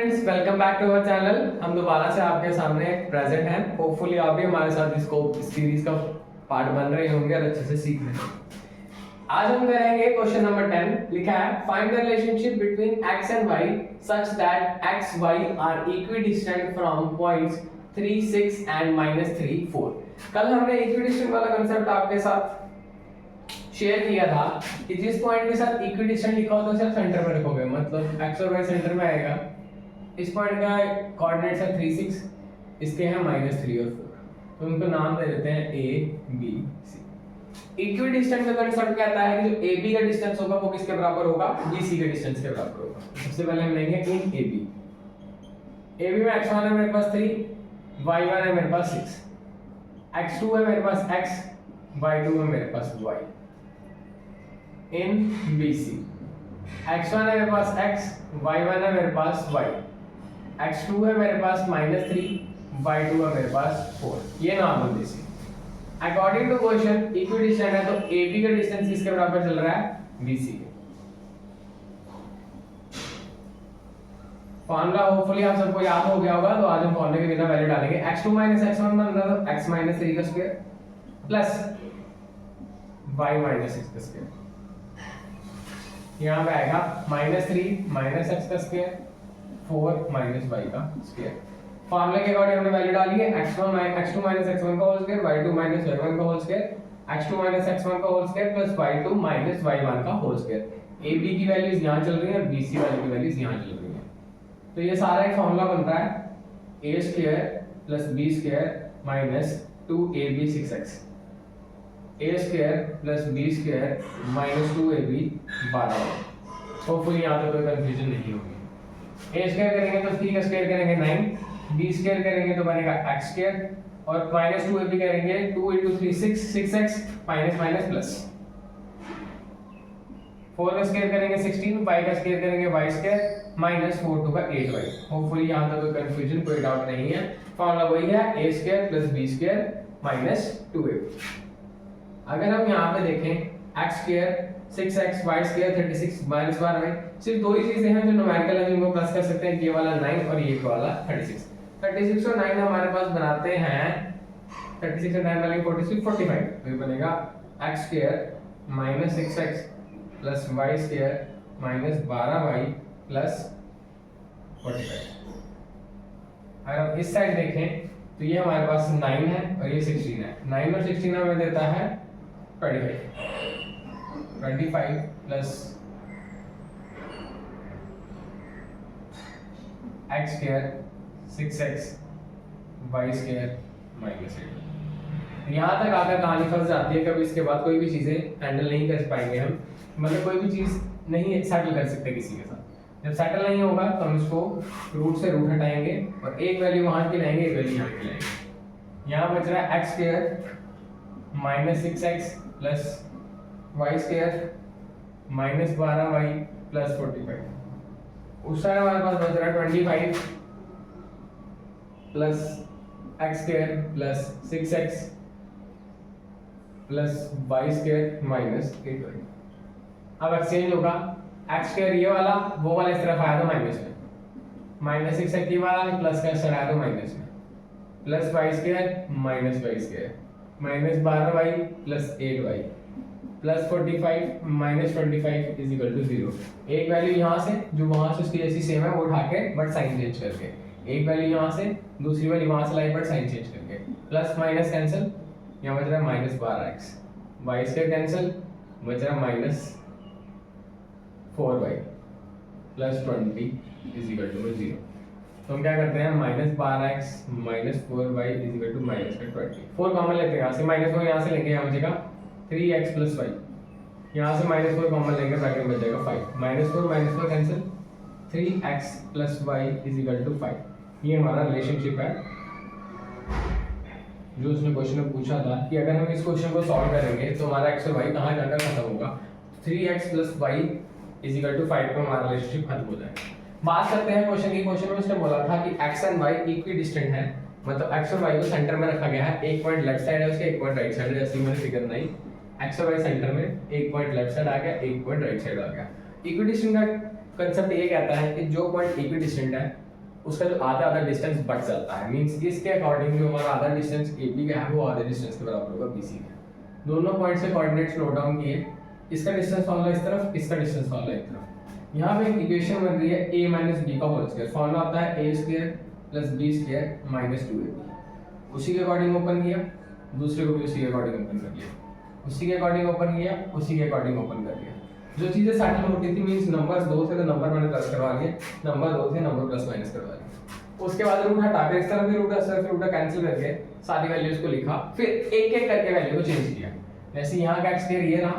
Friends, welcome back to our channel. हम दोबारा से आपके सामने प्रेजेंट हैं। होपफुली आप भी हमारे साथ इसको सीरीज का पार्ट बन रहे होंगे और अच्छे से सीख रहे हैं। आज हम करेंगे क्वेश्चन नंबर 10। लिखा है find the relationship between x and y such that x y are equidistant from points 3 6 and -3 4। कल हमने इक्विडिस्टेंट वाला कांसेप्ट आपके साथ शेयर किया था कि जिस पॉइंट के साथ इक्विडिस्टेंट लिखा होता है उसे आप सेंटर में रखोगे, मतलब x और y सेंटर में आएगा। इस पॉइंट का कोऑर्डिनेट्स है 3 6, इसके हैं -3 और 4, तो उनको नाम दे देते हैं a b c। इक्विडिस्टेंट का कांसेप्ट कहता है कि जो AB का डिस्टेंस होगा वो किसके बराबर होगा, BC के डिस्टेंस के बराबर होगा। सबसे पहले हम लेंगे इन AB में x1 है मेरे पास 3, y1 है मेरे पास 6, x2 है मेरे पास x, y2 है मेरे पास y। इन BC x1 है मेरे पास x, y1 है मेरे पास y, x2 है मेरे पास -3, y2 है मेरे पास 4। ये normal BC। According to question equidistant है तो AB का डिस्टेंस किसके बराबर चल रहा है, BC के। फॉर्मूला होपफुली आप सबको याद हो गया होगा, तो आज हम फॉर्मूले के बिना वैल्यू डालेंगे। x2 x1 बन रहा था x -3 का स्क्वायर प्लस y -6 का स्क्वायर। यहाँ पे आएगा -3 x का स्क्वायर 4 y का स्क्वायर। फॉर्मूले के अकॉर्डिंग हमने वैल्यू डाली है x2 x1 का होल स्क्वायर, y2 y1 का होल स्क्वायर, x2 x1 का whole square plus y2 y1 का होल स्क्वायर। AB की वैल्यूज यहाँ चल रही है और BC वाली की वैल्यूज यहाँ चल रही है। तो ये सारा एक फॉर्मूला बनता है a square plus b square minus 2ab 6x, a square plus b square minus 2ab 12। Hopefully यहाँ पे कोई कंफ्यूजन नहीं होगी। a स्क्वायर करेंगे तो 3 का स्क्वायर करेंगे 9, b स्क्वायर करेंगे तो बनेगा x स्क्वायर और माइनस 2ab करेंगे 2 * 3 6x माइनस प्लस 4 का स्क्वायर करेंगे 16, y का स्क्वायर करेंगे y स्क्वायर माइनस 4 2 का 8y। होपफुली यहाँ तक कोई कंफ्यूजन कोई डाउट नहीं है। फॉर्मूला वही है a square plus b square minus 2ab। अगर हम यहाँ पे देखें x square 6x y square 36 minus 12y, सिर्फ दो ही चीजें हैं जो न्यूमेरिकल है जिनको प्लस कर सकते हैं, ये वाला 9 और ये वाला 36 और 9 हमारे पास बनाते हैं 36 और 9 वाले 46 45। तो ये बनेगा x square minus 6x plus y square minus 12y plus 45। अगर हम इस साइड देखें तो ये हमारे पास 9 है और ये 16 है। 9 और 16 हमें देता है 25 plus x square 6x y square minus 8। यहाँ तक आकर कहानी फंस जाती है, कभी इसके बाद कोई भी चीजें हैंडल नहीं कर पाएंगे हम, मतलब कोई भी चीज नहीं सेटल कर सकते किसी के साथ। जब सेटल नहीं होगा तो हम इसको रूट से रूट हटाएंगे और एक वैल्यू वहां की लाएंगे, एक वैल्यू यहाँ की लाएंगे। यहाँ बच रहा है x square minus 6x plus y square minus 12y plus 45। उस साइड हमारे पास बच रहा है 25 plus x square plus 6x plus y square minus 8y। अब एक्सचेंज होगा, x स्क्वायर ये वाला वो वाला इस तरफ आया तो माइनस में, माइनस 6x ये वाला प्लस का इधर आया तो माइनस में, plus y square minus y square minus 12y plus 8y plus 45 minus 25 is equal to 0। एक वैल्यू यहाँ से जो वहां से उसकी जैसी सेम है वो उठा के बट साइन चेंज करके, एक वैल्यू यहाँ से दूसरी वैल्यू वहां से लाई बट साइन चेंज करके, प्लस माइनस कैंसिल, यहाँ बच रहा है minus 12x, y square cancel, बच रहा है minus 4y plus 20 is equal to 0। तो हम क्या करते हैं, minus 12x minus 4y is equal to minus 20। 4 common लेते हैं यहाँ से, माइनस 4 यहाँ से लेंगे, यहाँ बचेगा 3x प्लस y, यहाँ से माइनस 4 कॉमन लेंगे, ब्रैकेट में बचेगा 5, minus 4 cancel, 3x plus y is equal to 5। ये हमारा रिलेशनशिप है जो उसने क्वेश्चन में पूछा था कि अगर हम इस क्वेश्चन को सॉल्व करेंगे तो हमारा x और y कहाँ जाकर खत्म होगा, 3x plus y is equal to 5 पर हमारा रिलेशनशिप खत्म हो जाएगा। बात करते हैं क्वेश्चन की। क्वेश्चन में उसने बोला था कि x एंड y इक्विडिस्टेंट है, मतलब x और y को सेंटर में रखा गया है, एक पॉइंट लेफ्ट साइड है उसके, एक पॉइंट राइट साइड है, जैसे मैंने फिगर बनाई, x और y सेंटर में, एक पॉइंट लेफ्ट साइड आ गया, एक पॉइंट राइट साइड आ गया। इक्विडिस्टेंट का कांसेप्ट ये कहता है कि जो पॉइंट इक्विडिस्टेंट है उसका जो आधा डिस्टेंस बढ़ जाता है, मींस इसके अकॉर्डिंग जो हमारा आधा डिस्टेंस AB का है वो आधे डिस्टेंस के बराबर होगा BC का। दोनों पॉइंट से कोऑर्डिनेट्स नोट डाउन किए, इसका डिस्टेंस फॉर्मूला इस तरफ, इसका डिस्टेंस फॉर्मूला एक तरफ। यहाँ पे एक इक्वेशन बन रही है a - b का होल स्क्वायर, फॉर्मूला आता है a² + b² - 2ab। उसी के अकॉर्डिंग ओपन किया, दूसरे को भी उसी के अकॉर्डिंग ओपन कर लिया, उसी के अकॉर्डिंग ओपन किया, उसी के अकॉर्डिंग ओपन कर लिया। जो चीजें सेटल होती थी मींस नंबर्स 2 से तो नंबर मैंने प्लस करवा लिए, नंबर 2 से नंबर प्लस माइनस करवा लिया। उसके बाद रूट हटाकर इस तरफ भी रूट, इस तरफ रूट कैंसिल करके सारी वैल्यूज को लिखा, फिर एक एक करके वैल्यू को चेंज किया। जैसे यहाँ का x² ये रहा,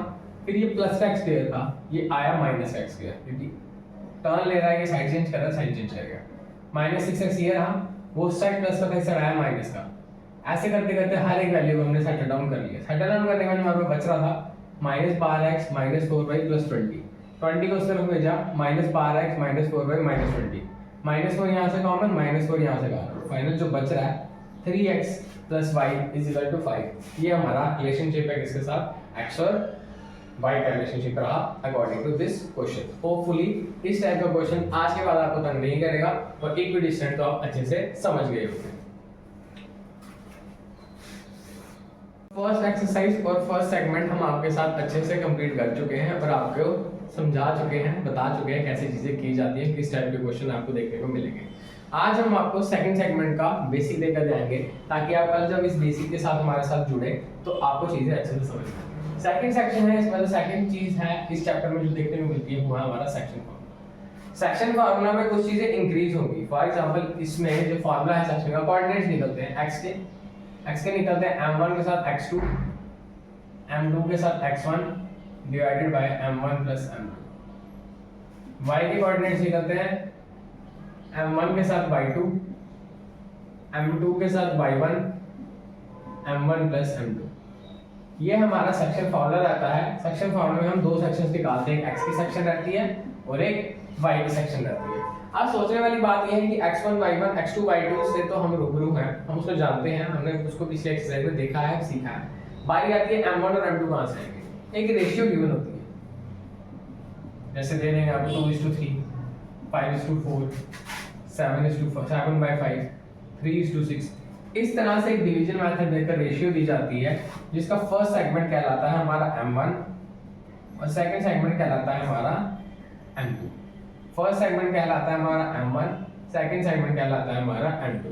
फिर ये प्लस का x² था, ये आया माइनस का x², क्योंकि टर्न ले रहा है, ये साइड चेंज कर रहा है, साइड चेंज करेगा। -6x ये रहा, वो साइड प्लस का था, इस साइड आया माइनस का। ऐसे करते करते हर एक वैल्यू को हमने सेटल डाउन कर लिया। सेटल डाउन करने के बाद हमारे पास बच रहा था -12x - 4y + 20। 20 को उस तरफ भेजा, -12x - 4y - 20। -4 यहाँ से कॉमन, -4 यहाँ से कॉमन, फाइनल जो बच रहा है 3x + y = 5। ये हमारा रिलेशनशिप है किसके साथ, x और y का रिलेशनशिप रहा according to this question. Hopefully इस टाइप का क्वेश्चन आज के बाद आपको तंग नहीं करेगा और इक्विडिस्टेंट तो आप अच्छे से समझ गए होंगे। फर्स्ट एक्सरसाइज और फर्स्ट सेगमेंट हम आपके साथ अच्छे से कंप्लीट कर चुके हैं और आपको समझा चुके हैं, बता चुके हैं कैसी चीजें की जाती हैं, किस टाइप के क्वेश्चन आपको देखने को मिलेंगे। आज हम आपको सेकंड सेगमेंट का बेसिक देकर जाएंगे ताकि आप कल जब इस बेसिक के साथ हमारे साथ जुड़े तो आपको चीजें अच्छे से समझ आए। सेकंड सेक्शन है, इसमें सेकंड चीज है इस चैप्टर में जो देखने को मिलती है वो है हमारा सेक्शन फार्मूला। सेक्शन फार्मूला में कुछ चीजें इंक्रीज होंगी। फॉर एग्जांपल इसमें जो फार्मूला है सेक्शन का, कोऑर्डिनेट्स निकलते हैं x के निकलते हैं m1 के साथ x2, m2 के साथ x1 divided by m1 + m2। y के कोऑर्डिनेट्स निकलते हैं m1 के साथ y2, m2 के साथ y1, m1 + m2। ये हमारा सेक्शन फार्मूला रहता है। सेक्शन फार्मूला में हम दो सेक्शंस निकालते हैं, एक x की सेक्शन रहती है और एक y की सेक्शन रहती है। अब सोचने वाली बात यह है कि x1 y1 x2 y2 से तो हम रूबरू हैं, हम उसको जानते हैं, हमने उसको पिछले एक्सरसाइज में देखा है, सीखा है। बारी आती है m1 और m2 कहां से आएंगे। एक रेशियो गिवन होती है, जैसे दे देंगे आपको 2:3, 5:4, 7/5, 3:6। इस तरह से एक डिवीजन मेथड देकर रेशियो दी जाती है जिसका फर्स्ट सेगमेंट कहलाता है हमारा m1 और सेकंड सेगमेंट कहलाता है हमारा m2। फर्स्ट सेगमेंट कहलाता है हमारा m1, सेकंड सेगमेंट कहलाता है हमारा m2।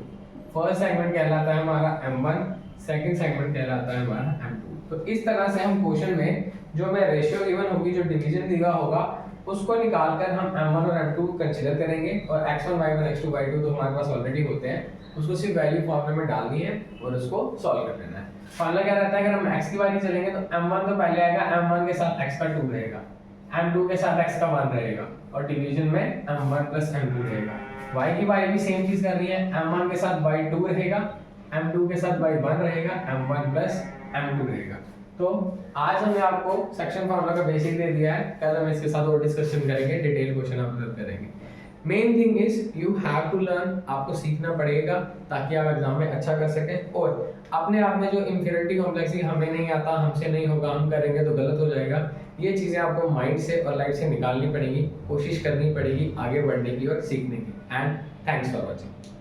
फर्स्ट सेगमेंट कहलाता है हमारा m1, सेकंड सेगमेंट कहलाता है हमारा m2। तो इस तरह से हम क्वेश्चन में जो हमें रेशियो गिवन होगी, जो डिवीजन दिया होगा, उसको निकालकर हम m1 और m2 कंसीडर करेंगे और x1 y1 x2 y2 तो हमारे पास ऑलरेडी होते हैं, उसको सिर्फ वैल्यू फॉर्मूले में डालनी है और उसको सॉल्व कर लेना है। फार्मूला क्या रहता है, अगर हम x की बारी चलेंगे तो m1 तो पहले आएगा, m1 के साथ x का 2 रहेगा, m2 के साथ x का 1 रहेगा और डिवीजन में m1 + m2 रहेगा। y की बारी भी सेम चीज कर रही है, m1 के साथ y 2 रहेगा, m2 के साथ y 1 रहेगा, m1 + m2 रहेगा। तो आज हमने आपको सेक्शन फार्मूला का बेसिक दे दिया है, कल हम इसके साथ और डिस्कशन करेंगे, डिटेल क्वेश्चन ऑब्जर्व करेंगे। Main thing is you have to learn, आपको सीखना पड़ेगा ताकि आप एग्जाम में अच्छा कर सकें। और अपने आप में जो इंफीरियरिटी कॉम्प्लेक्स है, हमें नहीं आता, हमसे नहीं होगा, हम करेंगे तो गलत हो जाएगा, ये चीजें आपको माइंड से और लाइफ से निकालनी पड़ेगी, कोशिश करनी पड़ेगी आगे बढ़ने की और सीखने की। And thanks for watching.